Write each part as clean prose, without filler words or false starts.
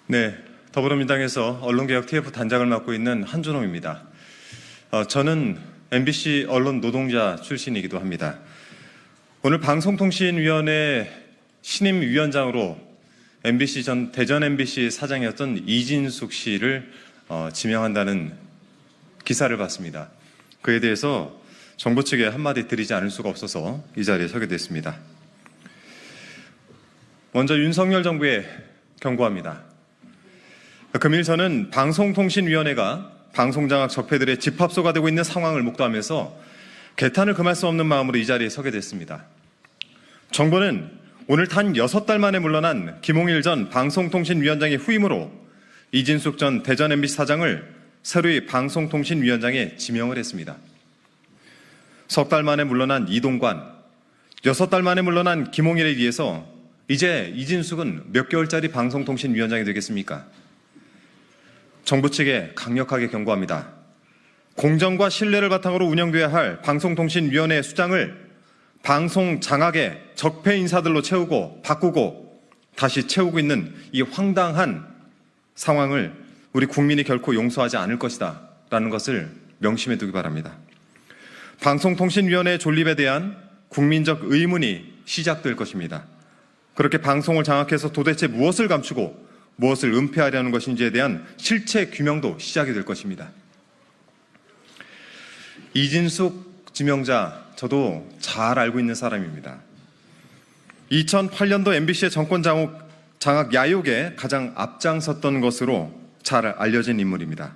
네, 더불어민주당에서 언론개혁 TF 단장을 맡고 있는 한준호입니다. 저는 MBC 언론 노동자 출신이기도 합니다. 오늘 방송통신위원회 신임위원장으로 대전 MBC 사장이었던 이진숙 씨를 지명한다는 기사를 봤습니다. 그에 대해서 정부 측에 한마디 드리지 않을 수가 없어서 이 자리에 서게 됐습니다. 먼저 윤석열 정부에 경고합니다. 금일 저는 방송통신위원회가 방송장악 적폐들의 집합소가 되고 있는 상황을 목도하면서 개탄을 금할 수 없는 마음으로 이 자리에 서게 됐습니다. 정부는 오늘 단 6달 만에 물러난 김홍일 전 방송통신위원장의 후임으로 이진숙 전 대전 MBC 사장을 새로이 방송통신위원장에 지명을 했습니다. 석 달 만에 물러난 이동관, 6달 만에 물러난 김홍일에 의해서 이제 이진숙은 몇 개월짜리 방송통신위원장이 되겠습니까? 정부 측에 강력하게 경고합니다. 공정과 신뢰를 바탕으로 운영돼야 할 방송통신위원회 수장을 방송 장악의 적폐 인사들로 채우고 바꾸고 다시 채우고 있는 이 황당한 상황을 우리 국민이 결코 용서하지 않을 것이다 라는 것을 명심해 두기 바랍니다. 방송통신위원회 존립에 대한 국민적 의문이 시작될 것입니다. 그렇게 방송을 장악해서 도대체 무엇을 감추고 무엇을 은폐하려는 것인지에 대한 실체 규명도 시작이 될 것입니다. 이진숙 지명자, 저도 잘 알고 있는 사람입니다. 2008년도 MBC의 정권 장악 야욕에 가장 앞장섰던 것으로 잘 알려진 인물입니다.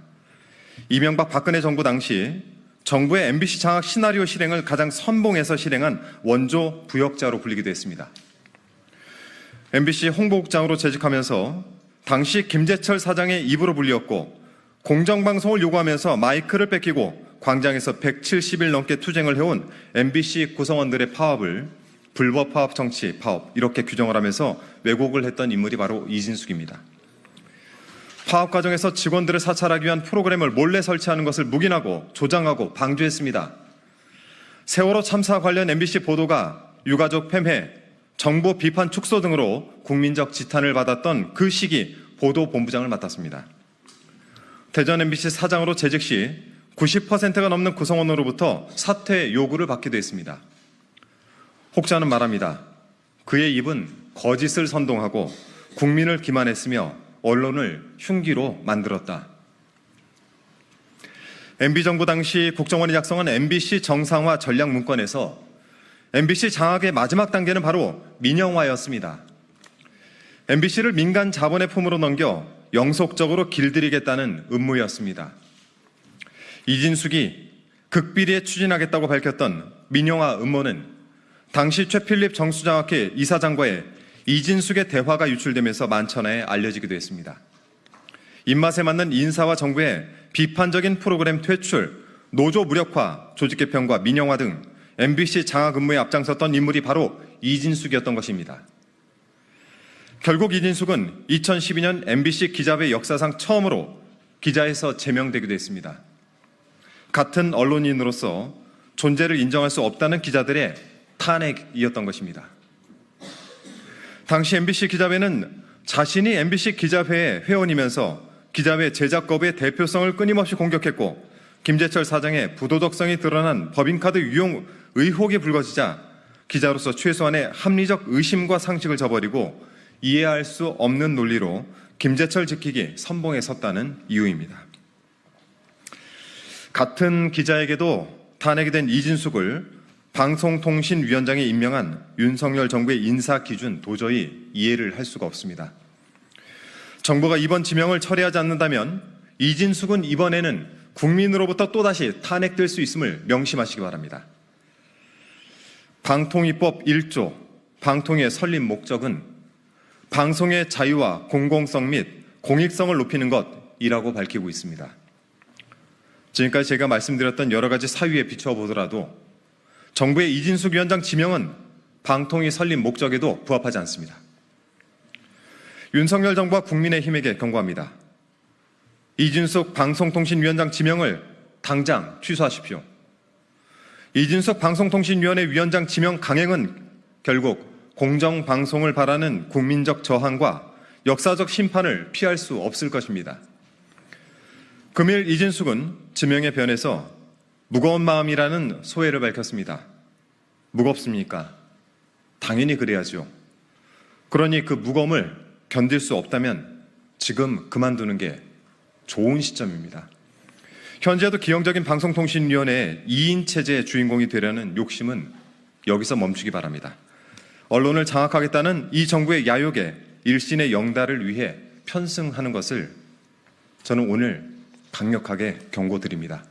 이명박 박근혜 정부 당시 정부의 MBC 장악 시나리오 실행을 가장 선봉해서 실행한 원조 부역자로 불리기도 했습니다. MBC 홍보국장으로 재직하면서 당시 김재철 사장의 입으로 불리었고 공정방송을 요구하면서 마이크를 뺏기고 광장에서 170일 넘게 투쟁을 해온 MBC 구성원들의 파업을 불법 파업 정치 파업 이렇게 규정을 하면서 왜곡을 했던 인물이 바로 이진숙입니다. 파업 과정에서 직원들을 사찰하기 위한 프로그램을 몰래 설치하는 것을 묵인하고 조장하고 방조했습니다. 세월호 참사 관련 MBC 보도가 유가족 폐쇄, 정부 비판 축소 등으로 국민적 지탄을 받았던 그 시기 보도본부장을 맡았습니다. 대전 MBC 사장으로 재직 시 90%가 넘는 구성원으로부터 사퇴 요구를 받기도 했습니다. 혹자는 말합니다. 그의 입은 거짓을 선동하고 국민을 기만했으며 언론을 흉기로 만들었다. MB정부 당시 국정원이 작성한 MBC 정상화 전략 문건에서 MBC 장악의 마지막 단계는 바로 민영화였습니다. MBC를 민간 자본의 품으로 넘겨 영속적으로 길들이겠다는 음모였습니다. 이진숙이 극비리에 추진하겠다고 밝혔던 민영화 음모는 당시 최필립 정수장학회 이사장과의 이진숙의 대화가 유출되면서 만천하에 알려지기도 했습니다. 입맛에 맞는 인사와 정부의 비판적인 프로그램 퇴출, 노조 무력화, 조직 개편과 민영화 등 MBC 장악 음모에 앞장섰던 인물이 바로 이진숙이었던 것입니다. 결국 이진숙은 2012년 MBC 기자회 역사상 처음으로 기자에서 제명되기도 했습니다. 같은 언론인으로서 존재를 인정할 수 없다는 기자들의 탄핵이었던 것입니다. 당시 MBC 기자회는 자신이 MBC 기자회의 회원이면서 기자회 제작 거부의 대표성을 끊임없이 공격했고 김재철 사장의 부도덕성이 드러난 법인카드 유용 의혹이 불거지자 기자로서 최소한의 합리적 의심과 상식을 저버리고 이해할 수 없는 논리로 김재철 지키기 선봉에 섰다는 이유입니다. 같은 기자에게도 탄핵이 된 이진숙을 방송통신위원장에 임명한 윤석열 정부의 인사 기준 도저히 이해를 할 수가 없습니다. 정부가 이번 지명을 처리하지 않는다면 이진숙은 이번에는 국민으로부터 또다시 탄핵될 수 있음을 명심하시기 바랍니다. 방통위법 1조, 방통위의 설립 목적은 방송의 자유와 공공성 및 공익성을 높이는 것이라고 밝히고 있습니다. 지금까지 제가 말씀드렸던 여러 가지 사유에 비추어 보더라도 정부의 이진숙 위원장 지명은 방통위 설립 목적에도 부합하지 않습니다. 윤석열 정부와 국민의힘에게 경고합니다. 이진숙 방송통신위원장 지명을 당장 취소하십시오. 이진숙 방송통신위원회 위원장 지명 강행은 결국 공정방송을 바라는 국민적 저항과 역사적 심판을 피할 수 없을 것입니다. 금일 이진숙은 지명에 변해서 무거운 마음이라는 소회를 밝혔습니다. 무겁습니까? 당연히 그래야죠. 그러니 그 무거움을 견딜 수 없다면 지금 그만두는 게 좋은 시점입니다. 현재도 기형적인 방송통신위원회의 2인 체제의 주인공이 되려는 욕심은 여기서 멈추기 바랍니다. 언론을 장악하겠다는 이 정부의 야욕에 일신의 영달을 위해 편승하는 것을 저는 오늘 강력하게 경고드립니다.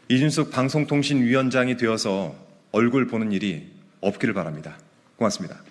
이준석 방송통신위원장이 되어서 얼굴 보는 일이 없기를 바랍니다. 고맙습니다.